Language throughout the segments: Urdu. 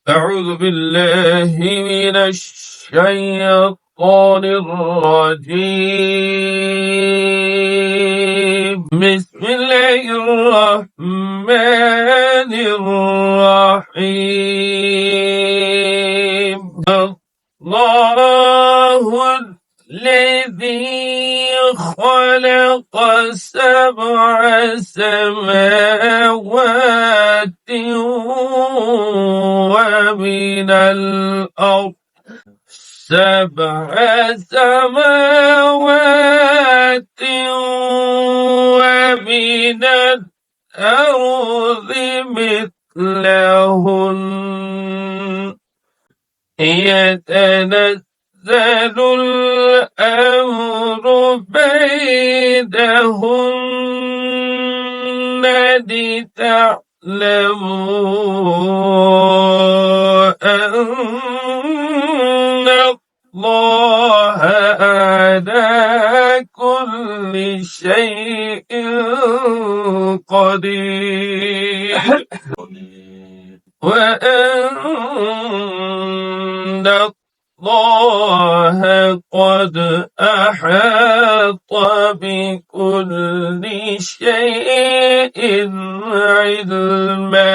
أعوذ بالله من الشيطان الرجيم. بسم الله الرحمن الرحيم. الله الذي خلق 7 سماوات ومن الأرض 7 سماوات ومن الأرض مثلهن يتنزل الأمر بينهن لتعلموا أن الله على كل شيء قدير وأن الله قد أحاط بكل شيء علما.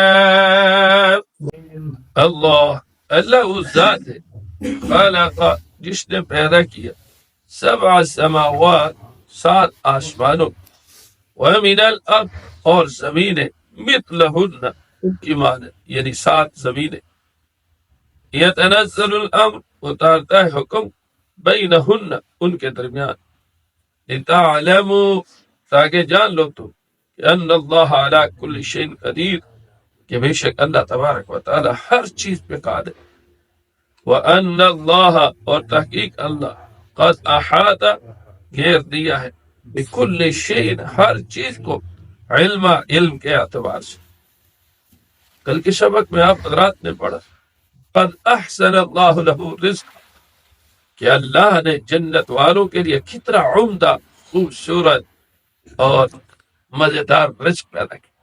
اللہ اس ذات ہے خالق جس نے پیدا کیا 7 سماوات 7 آسمانوں ومن الارض اور زمینیں مثلہن ان کی مانند یعنی 7 زمینیں یتنزل الامر اتارتا ہے حکم بینہن ان کے درمیان لتعلموا تاکہ جان لو تم کہ ان اللہ علی کل شیء قدیر کہ بے شک اللہ تبارک و تعالی ہر چیز پہ قادر وان اللہ اور تحقیق اللہ قد احاط گھیر دیا ہے بکل شیء ہر چیز کو علم کے اعتبار سے. کل کے سبق میں آپ حضرات نے پڑھا قد احسن اللہ لہ رزق کہ اللہ نے جنت والوں کے لیے کتنا عمدہ خوبصورت اور مزیدار رزق پیدا کیا.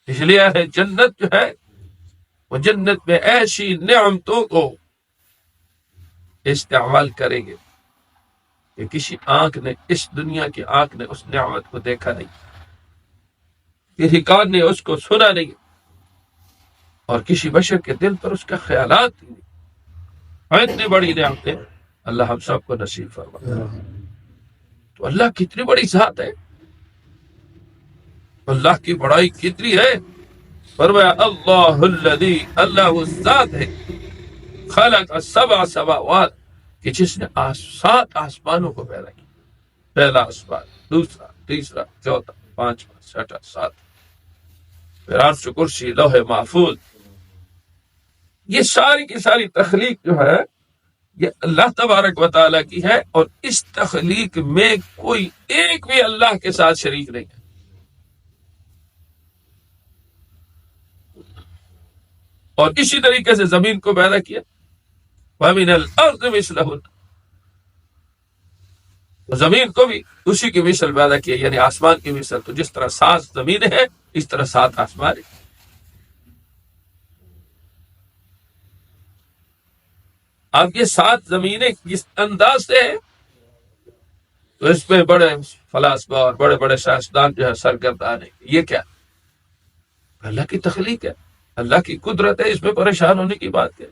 اس لیے ہے جنت جو ہے وہ جنت میں ایسی نعمتوں کو استعمال کریں گے کہ کسی آنکھ نے اس دنیا کی آنکھ نے اس نعمت کو دیکھا نہیں، کسی کان نے اس کو سنا نہیں اور کسی بشر کے دل پر اس کا خیالات ہی نہیں. اتنی بڑی نعمتیں اللہ ہم سب کو نصیب فرمائے. تو اللہ کتنی بڑی ذات ہے، اللہ کی بڑائی کتنی ہے. فرمایا اللہ الذی اللہ وہ ذات ہے خلق 7 سماوات کہ جس نے 7 آسمانوں کو پیدا کیا. پہلا آسمان، دوسرا، تیسرا، چوتھا، 5واں، 6واں، 7واں، پھر عرش کرسی لوح محفوظ. یہ ساری کی ساری تخلیق جو ہے یہ اللہ تبارک و تعالیٰ کی ہے اور اس تخلیق میں کوئی ایک بھی اللہ کے ساتھ شریک نہیں ہے. اور اسی طریقے سے زمین کو پیدا کیا وَمِنَ الْأَرْضِ مِثْلَهُنَّ زمین کو بھی اسی کی مثل پیدا کیا یعنی آسمان کی مثل. تو جس طرح 7 زمینیں ہیں اس طرح 7 آسمان ہیں. اب یہ 7 زمینیں کس انداز سے ہیں تو اس میں بڑے فلاسفہ اور بڑے بڑے سائنسدان جو ہے سرگردان ہیں. یہ کیا اللہ کی تخلیق ہے، اللہ کی قدرت ہے، اس میں پریشان ہونے کی بات ہے.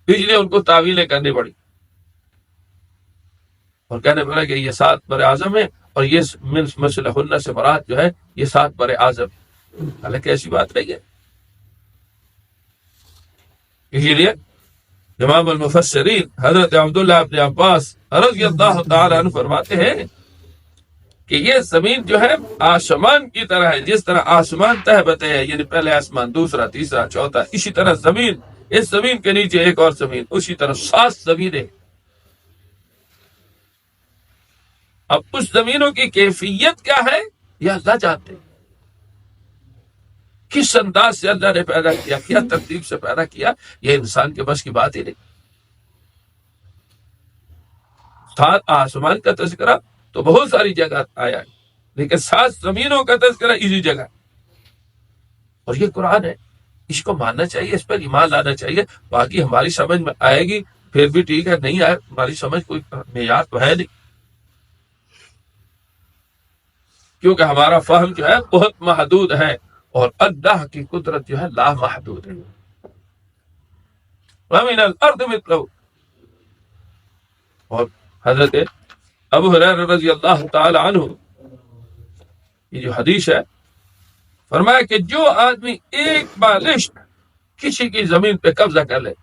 اس لیے ان کو تعویلیں کرنی پڑی اور کہنے پڑا کہ یہ 7 بر اعظم ہے اور یہ مثلہن سے مراد جو ہے یہ 7 بر اعظم ہے. حالانکہ ایسی بات نہیں ہے. اسی لیے امام المفسرین حضرت عبداللہ ابن عباس رضی اللہ تعالی عنہ فرماتے ہیں کہ یہ زمین جو ہے آسمان کی طرح ہے. جس طرح آسمان تہ بتہ ہے یعنی پہلے آسمان، دوسرا، تیسرا، چوتھا، اسی طرح زمین، اس زمین کے نیچے ایک اور زمین، اسی طرح 7 زمینیں. اب اس زمینوں کی کیفیت کیا ہے یہ اللہ جانتے ہیں. کس انداز سے اللہ نے پیدا کیا، کیا ترتیب سے پیدا کیا، یہ انسان کے بس کی بات ہی نہیں. 7 آسمان کا تذکرہ تو بہت ساری جگہ آیا ہے لیکن 7 زمینوں کا تذکرہ اسی جگہ. اور یہ قرآن ہے، اس کو ماننا چاہیے، اس پر ایمان لانا چاہیے. باقی ہماری سمجھ میں آئے گی پھر بھی ٹھیک ہے، نہیں آئے ہماری سمجھ کوئی معیار تو ہے نہیں، کیونکہ ہمارا فہم جو ہے بہت محدود ہے اور اللہ کی قدرت جو ہے لا محدود ہے. وَمِنَ الْأَرْضِ مِثْلَهُ. اور حضرت ابو ہریرہ رضی اللہ تعالی عنہ یہ جو حدیث ہے، فرمایا کہ جو آدمی ایک بالشت کسی کی زمین پہ قبضہ کر لے،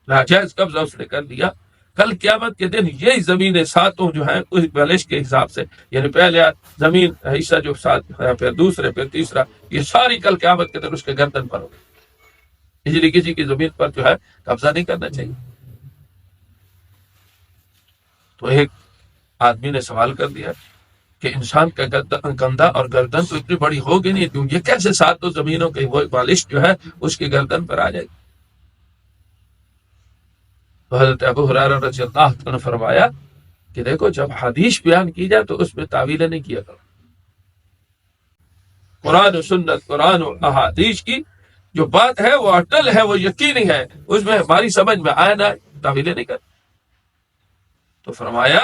ناجائز قبضہ اس نے کر لیا، کل قیامت کے دن یہی زمینیں ساتوں جو ہیں اس بالش کے حساب سے، یعنی پہلے زمین حصہ جو ساتھ ہے، پھر دوسرے، پھر تیسرا، یہ ساری کل قیامت کے دن اس کے گردن پر ہوگی. اس لیے کسی کی زمین پر جو ہے قبضہ نہیں کرنا چاہیے. تو ایک آدمی نے سوال کر دیا کہ انسان کا کندھا اور گردن تو اتنی بڑی ہوگی نہیں، کیوں یہ کیسے ساتوں زمینوں کی وہ بالش جو ہے اس کی گردن پر آ جائے گی؟ تو حضرت ابو ہریرہ رضی اللہ عنہ نے فرمایا کہ دیکھو جب حدیث بیان کی جائے تو اس میں تعویلیں نہیں کیا کرو. قرآن و سنت، قرآن و احادیث کی جو بات ہے وہ اٹل ہے، وہ یقینی ہے، اس میں ہماری سمجھ میں آئے نہ تعویلیں نہیں کرو. تو فرمایا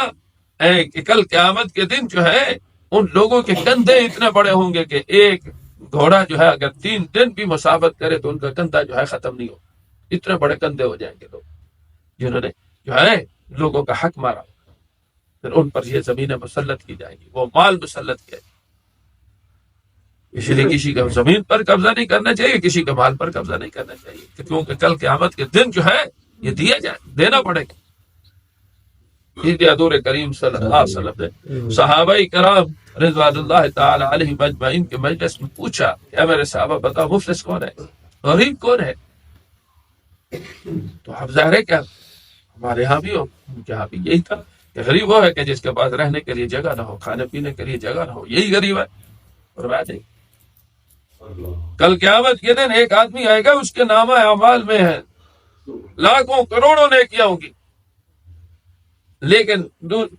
کہ کل قیامت کے دن جو ہے ان لوگوں کے کندھے اتنے بڑے ہوں گے کہ ایک گھوڑا جو ہے اگر 3 دن بھی مسافت کرے تو ان کا کندھا جو ہے ختم نہیں ہوگا. اتنے بڑے کندھے ہو جائیں گے لوگ جنہوں نے جو ہے لوگوں کا حق مارا، پھر ان پر یہ زمینیں مسلط کی جائیں گی، وہ مال مسلط کیا جائے. اس لیے کسی کا زمین پر قبضہ نہیں کرنا چاہیے، کسی کے مال پر قبضہ نہیں کرنا چاہیے، کیونکہ کل قیامت کے دن جو ہے یہ دیا جائے، دینا پڑے گا. اس لیے حضور کریم صلی اللہ علیہ وسلم نے صحابہ کرام رضوان اللہ تعالی علیہ مجمعین کے مجلس میں پوچھا کہ اے میرے صحابہ بتاؤ مفلس کون ہے، غریب کون ہے؟ تو اب ظاہر ہے کیا ہمارے ہاں بھی ہو، ان کے ہاں بھی یہی تھا کہ غریب وہ ہے کہ جس کے پاس رہنے کے لیے جگہ نہ ہو، کھانے پینے کے لیے جگہ نہ ہو، یہی غریب ہے. اور بات نہیں، کل قیامت کے دن ایک آدمی آئے گا اس کے نامہ اعمال میں ہے لاکھوں کروڑوں نیکیاں ہوں گی، لیکن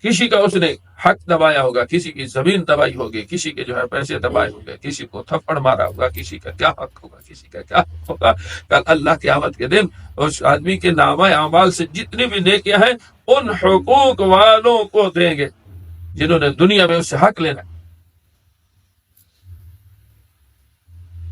کسی کا اس نے حق دبایا ہوگا، کسی کی زمین دبائی ہوگی، کسی کے جو ہے پیسے دبائے ہوں گے، کسی کو تھپڑ مارا ہوگا، کسی کا کیا حق ہوگا، کسی کا کیا حق ہوگا. کل اللہ قیامت کے دن اس آدمی کے نامہ اعمال سے جتنی بھی نیکیاں ہیں ان حقوق والوں کو دیں گے جنہوں نے دنیا میں اس سے حق لینا.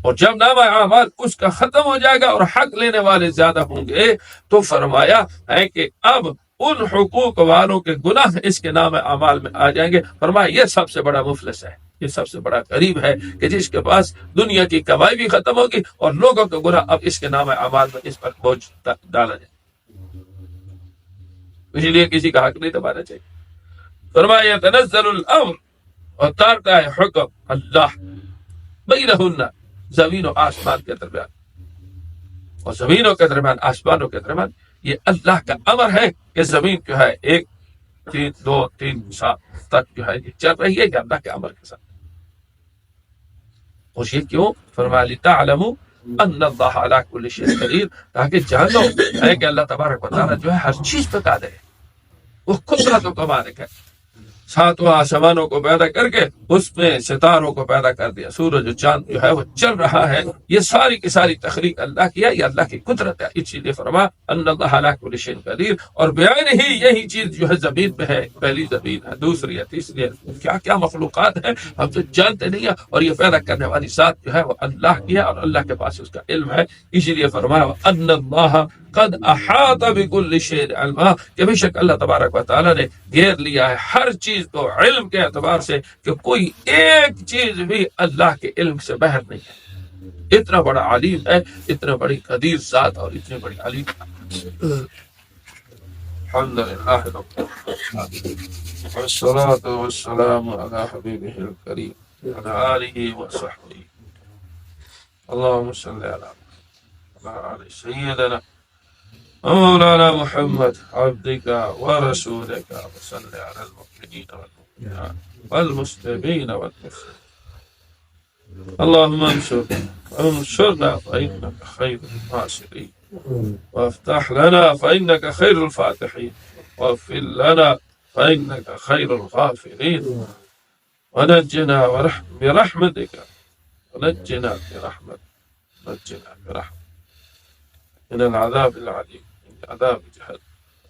اور جب نامہ اعمال اس کا ختم ہو جائے گا اور حق لینے والے زیادہ ہوں گے تو فرمایا ہے کہ اب ان حقوق والوں کے گناہ اس کے نام اعمال میں آ جائیں گے. فرمایا یہ سب سے بڑا مفلس ہے، یہ سب سے بڑا غریب ہے کہ جس کے پاس دنیا کی کمائی بھی ختم ہوگی اور لوگوں کا گناہ اب اس کے نام اعمال میں اس پر بوجھ ڈالا جائے. اسی لیے کسی کا حق نہیں دبانا چاہیے. فرمایا تنزل الامر، اور اتارتا ہے حکم اللہ بینہن، زمین و آسمان کے درمیان، اور زمینوں کے درمیان آسمانوں کے درمیان یہ اللہ کا امر ہے کہ زمین جو ہے 1 3 2 3 سال تک جو ہے یہ چل رہی ہے، یہ اللہ کے امر کے ساتھ. اور یہ کیوں؟ فرمایا لتعلموا ان اللہ علی کل شیء قدیر، تاکہ جانو ہے کہ اللہ تبارک و تعالیٰ جو ہے ہر چیز پہ قادر ہے، وہ قدرتوں کا مالک ہے. 7 آسمانوں کو پیدا کر کے اس میں ستاروں کو پیدا کر دیا، سورج و چاند جو ہے وہ چل رہا ہے، یہ ساری کی ساری تخلیق اللہ کی ہے، یہ اللہ کی قدرت ہے. اسی لیے فرمایا ان اللہ علی کل شیء قدیر. اور بیان ہی یہی چیز جو ہے زمین پہ ہے، پہلی زمین ہے، دوسری ہے، تیسری ہے، کیا کیا مخلوقات ہیں ہم تو جانتے نہیں ہیں. اور یہ پیدا کرنے والی ذات جو ہے وہ اللہ کی ہے اور اللہ کے پاس اس کا علم ہے. اسی لیے فرمایا ان اللہ قد احاط بكل شيء علما، کہ بے شک اللہ تبارک و تعالیٰ نے گھیر لیا ہے ہر چیز کو علم کے اعتبار سے، کہ کوئی ایک چیز بھی اللہ کے علم سے باہر نہیں ہے. اتنا بڑا علیم ہے، اتنا بڑی قدیر ذات اور اتنی بڑی علیم. الحمدللہ رب العالمین والصلاة والسلام علی حبیبہ الکریم وعلی آلہ وصحبہ. اللہم صلی علی آل سیدنا مولانا محمد عبدك ورسولك، وصل على المؤمنين والمؤمنات والمسلمين والمسلمين. اللهم انصرنا فإنك خير الناصرين، وافتح لنا فإنك خير الفاتحين، واغفر لنا فإنك خير الغافرين، ونجنا برحمتك ونجنا برحمتك نجنا برحمتك من العذاب العليم من عذاب جهنم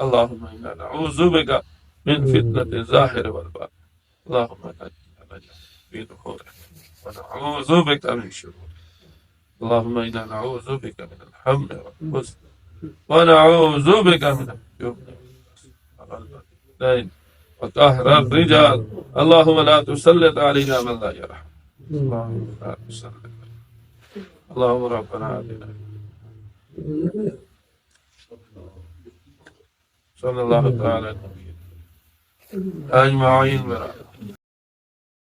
اللهم إنا نعوذ بك من فتنة الظاهر والباطن اللهم نجنا في نحورك ونعوذ بك من شرور اللهم إنا نعوذ بك من الهم والحزن ونعوذ بك من الجبن والدين وقهر الرجال اللهم لا تسلط علينا من لا يرحم اللهم لا تسلط اللهم ربنا آتنا صلى الله تعالى عليه وسلم أجمعين برحمتك